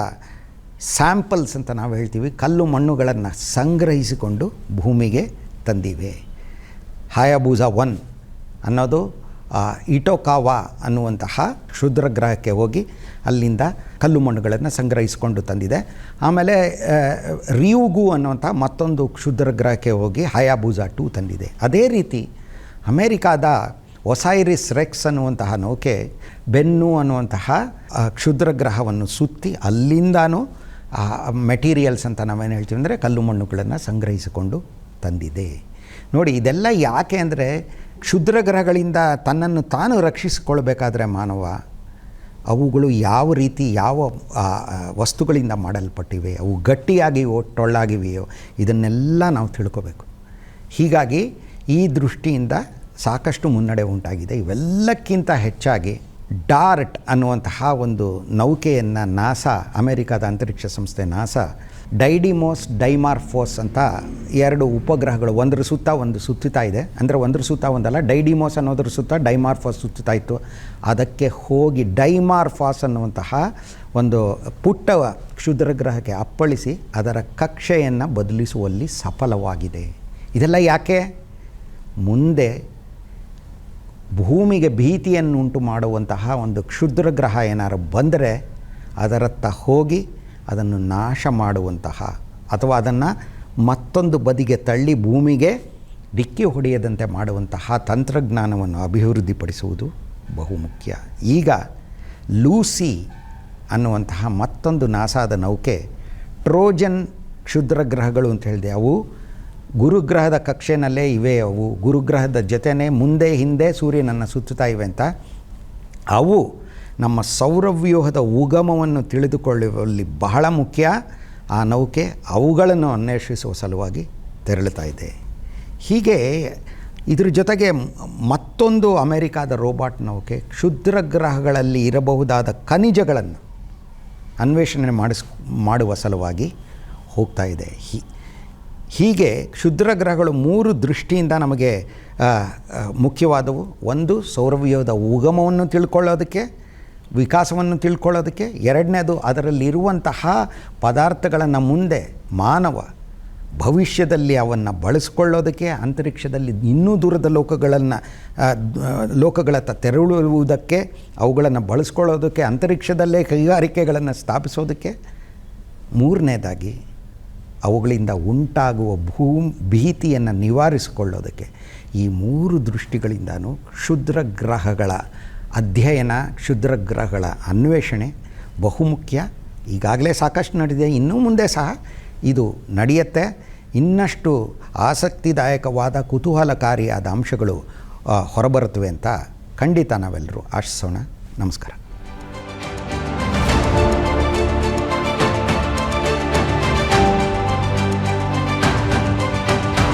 ಸ್ಯಾಂಪಲ್ಸ್ ಅಂತ ನಾವು ಹೇಳ್ತೀವಿ, ಕಲ್ಲು ಮಣ್ಣುಗಳನ್ನು ಸಂಗ್ರಹಿಸಿಕೊಂಡು ಭೂಮಿಗೆ ತಂದಿವೆ. ಹಾಯಾಬೂಸಾ 1 ಅನ್ನೋದು ಇಟೊಕಾವಾ ಅನ್ನುವಂತಹ ಕ್ಷುದ್ರ ಗ್ರಹಕ್ಕೆ ಹೋಗಿ ಅಲ್ಲಿಂದ ಕಲ್ಲು ಮಣ್ಣುಗಳನ್ನು ಸಂಗ್ರಹಿಸಿಕೊಂಡು ತಂದಿದೆ. ಆಮೇಲೆ ರಿಯುಗು ಅನ್ನುವಂಥ ಮತ್ತೊಂದು ಕ್ಷುದ್ರ ಗ್ರಹಕ್ಕೆ ಹೋಗಿ ಹಾಯಾಬೂಸಾ 2 ತಂದಿದೆ. ಅದೇ ರೀತಿ ಅಮೇರಿಕಾದ ಒಸೈರಿಸ್ ರೆಕ್ಸ್ ಅನ್ನುವಂತಹ ನೌಕೆ ಬೆನ್ನು ಅನ್ನುವಂತಹ ಕ್ಷುದ್ರ ಗ್ರಹವನ್ನು ಸುತ್ತಿ ಅಲ್ಲಿಂದನೂ ಮೆಟೀರಿಯಲ್ಸ್ ಅಂತ ನಾವೇನು ಹೇಳ್ತೀವಿ ಅಂದರೆ ಕಲ್ಲು ಮಣ್ಣುಗಳನ್ನು ಸಂಗ್ರಹಿಸಿಕೊಂಡು ತಂದಿದೆ. ನೋಡಿ, ಇದೆಲ್ಲ ಯಾಕೆ ಅಂದರೆ ಕ್ಷುದ್ರ ಗ್ರಹಗಳಿಂದ ತನ್ನನ್ನು ತಾನು ರಕ್ಷಿಸಿಕೊಳ್ಬೇಕಾದ್ರೆ ಮಾನವ ಅವುಗಳು ಯಾವ ರೀತಿ ಯಾವ ವಸ್ತುಗಳಿಂದ ಮಾಡಲ್ಪಟ್ಟಿವೆ, ಅವು ಗಟ್ಟಿಯಾಗಿವೆಯೋ ಟೊಳ್ಳಾಗಿವೆಯೋ ಇದನ್ನೆಲ್ಲ ನಾವು ತಿಳ್ಕೋಬೇಕು. ಹೀಗಾಗಿ ಈ ದೃಷ್ಟಿಯಿಂದ ಸಾಕಷ್ಟು ಮುನ್ನಡೆ ಉಂಟಾಗಿದೆ. ಇವೆಲ್ಲಕ್ಕಿಂತ ಹೆಚ್ಚಾಗಿ ಡಾರ್ಟ್ ಅನ್ನುವಂತಹ ಒಂದು ನೌಕೆಯನ್ನು ನಾಸಾ, ಅಮೆರಿಕಾದ ಅಂತರಿಕ್ಷ ಸಂಸ್ಥೆ ನಾಸಾ, ಡೈಡಿಮೋಸ್, ಡೈಮಾರ್ಫೋಸ್ ಅಂತ 2 ಉಪಗ್ರಹಗಳು ಒಂದರ ಸುತ್ತ ಒಂದು ಸುತ್ತುತ್ತಾ ಇದೆ. ಅಂದರೆ ಒಂದರ ಸುತ್ತ ಒಂದಲ್ಲ, ಡೈಡಿಮೋಸ್ ಅನ್ನೋದ್ರ ಸುತ್ತ ಡೈಮಾರ್ಫೋಸ್ ಸುತ್ತುತ್ತಾ ಇತ್ತು. ಅದಕ್ಕೆ ಹೋಗಿ ಡೈಮಾರ್ಫಾಸ್ ಅನ್ನುವಂತಹ ಒಂದು ಪುಟ್ಟ ಕ್ಷುದ್ರ ಗ್ರಹಕ್ಕೆ ಅಪ್ಪಳಿಸಿ ಅದರ ಕಕ್ಷೆಯನ್ನು ಬದಲಿಸುವಲ್ಲಿ ಸಫಲವಾಗಿದೆ. ಇದೆಲ್ಲ ಯಾಕೆ? ಮುಂದೆ ಭೂಮಿಗೆ ಭೀತಿಯನ್ನುಂಟು ಮಾಡುವಂತಹ ಒಂದು ಕ್ಷುದ್ರ ಗ್ರಹ ಏನಾರು ಬಂದರೆ ಅದರತ್ತ ಹೋಗಿ ಅದನ್ನು ನಾಶ ಮಾಡುವಂತಹ ಅಥವಾ ಅದನ್ನು ಮತ್ತೊಂದು ಬದಿಗೆ ತಳ್ಳಿ ಭೂಮಿಗೆ ಡಿಕ್ಕಿ ಹೊಡೆಯದಂತೆ ಮಾಡುವಂತಹ ತಂತ್ರಜ್ಞಾನವನ್ನು ಅಭಿವೃದ್ಧಿಪಡಿಸುವುದು ಬಹುಮುಖ್ಯ. ಈಗ ಲೂಸಿ ಅನ್ನುವಂತಹ ಮತ್ತೊಂದು ನಾಸಾದ ನೌಕೆ ಟ್ರೋಜನ್ ಕ್ಷುದ್ರ ಗ್ರಹಗಳು ಅಂತ ಹೇಳಿದೆ. ಅವು ಗುರುಗ್ರಹದ ಕಕ್ಷೆನಲ್ಲೇ ಇವೆ. ಅವು ಗುರುಗ್ರಹದ ಜೊತೆನೇ ಮುಂದೆ ಹಿಂದೆ ಸೂರ್ಯನನ್ನು ಸುತ್ತುತ್ತಾ ಇವೆ ಅಂತ. ಅವು ನಮ್ಮ ಸೌರವ್ಯೂಹದ ಉಗಮವನ್ನು ತಿಳಿದುಕೊಳ್ಳುವಲ್ಲಿ ಬಹಳ ಮುಖ್ಯ. ಆ ನೌಕೆ ಅವುಗಳನ್ನು ಅನ್ವೇಷಿಸುವ ಸಲುವಾಗಿ ತೆರಳುತ್ತಾ ಇದೆ. ಹೀಗೆ ಇದ್ರ ಜೊತೆಗೆ ಮತ್ತೊಂದು ಅಮೆರಿಕಾದ ರೋಬೋಟ್ ನೌಕೆ ಕ್ಷುದ್ರ ಗ್ರಹಗಳಲ್ಲಿ ಇರಬಹುದಾದ ಖನಿಜಗಳನ್ನು ಅನ್ವೇಷಣೆ ಮಾಡುವ ಸಲುವಾಗಿ ಹೋಗ್ತಾ ಇದೆ. ಹೀಗೆ ಕ್ಷುದ್ರ ಗ್ರಹಗಳು 3 ದೃಷ್ಟಿಯಿಂದ ನಮಗೆ ಮುಖ್ಯವಾದವು. ಒಂದು, ಸೌರವ್ಯೂಹದ ಉಗಮವನ್ನು ತಿಳ್ಕೊಳ್ಳೋದಕ್ಕೆ, ವಿಕಾಸವನ್ನು ತಿಳ್ಕೊಳ್ಳೋದಕ್ಕೆ. ಎರಡನೇದು, ಅದರಲ್ಲಿರುವಂತಹ ಪದಾರ್ಥಗಳನ್ನು ಮುಂದೆ ಮಾನವ ಭವಿಷ್ಯದಲ್ಲಿ ಅವನ್ನು ಬಳಸ್ಕೊಳ್ಳೋದಕ್ಕೆ, ಅಂತರಿಕ್ಷದಲ್ಲಿ ಇನ್ನೂ ದೂರದ ಲೋಕಗಳತ್ತ ತೆರಳುವುದಕ್ಕೆ, ಅವುಗಳನ್ನು ಬಳಸ್ಕೊಳ್ಳೋದಕ್ಕೆ, ಅಂತರಿಕ್ಷದಲ್ಲೇ ಕೈಗಾರಿಕೆಗಳನ್ನು ಸ್ಥಾಪಿಸೋದಕ್ಕೆ. ಮೂರನೇದಾಗಿ ಅವುಗಳಿಂದ ಉಂಟಾಗುವ ಭೀತಿಯನ್ನು ನಿವಾರಿಸಿಕೊಳ್ಳೋದಕ್ಕೆ ಈ 3 ದೃಷ್ಟಿಗಳಿಂದನೂ ಕ್ಷುದ್ರ ಗ್ರಹಗಳ ಅಧ್ಯಯನ, ಕ್ಷುದ್ರ ಗ್ರಹಗಳ ಅನ್ವೇಷಣೆ ಬಹುಮುಖ್ಯ. ಈಗಾಗಲೇ ಸಾಕಷ್ಟು ನಡೆದಿದೆ, ಇನ್ನೂ ಮುಂದೆ ಸಹ ಇದು ನಡೆಯುತ್ತೆ. ಇನ್ನಷ್ಟು ಆಸಕ್ತಿದಾಯಕವಾದ ಕುತೂಹಲಕಾರಿಯಾದ ಅಂಶಗಳು ಹೊರಬರುತ್ತವೆ ಅಂತ ಖಂಡಿತ ನಾವೆಲ್ಲರೂ ಆಶಿಸೋಣ. ನಮಸ್ಕಾರ.